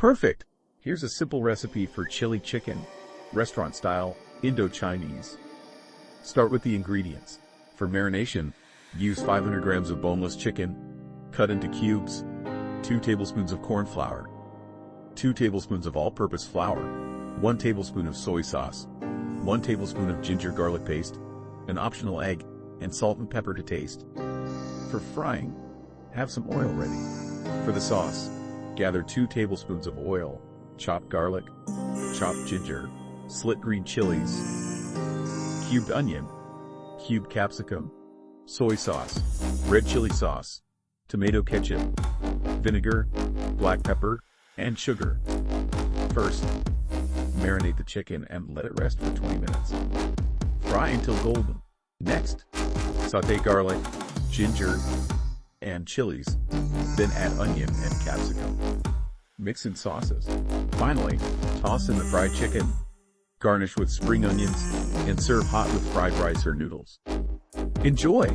Perfect! Here's a simple recipe for chili chicken, restaurant style, Indo-Chinese. Start with the ingredients. For marination, use 500 grams of boneless chicken, cut into cubes, 2 tablespoons of corn flour, 2 tablespoons of all-purpose flour, 1 tablespoon of soy sauce, 1 tablespoon of ginger garlic paste, an optional egg, and salt and pepper to taste. For frying, have some oil ready. For the sauce, gather 2 tablespoons of oil, chopped garlic, chopped ginger, slit green chilies, cubed onion, cubed capsicum, soy sauce, red chili sauce, tomato ketchup, vinegar, black pepper, and sugar. First, marinate the chicken and let it rest for 20 minutes. Fry until golden. Next, sauté garlic, ginger, and chilies, then add onion and capsicum. Mix in sauces. Finally, toss in the fried chicken. Garnish with spring onions and serve hot with fried rice or noodles. Enjoy!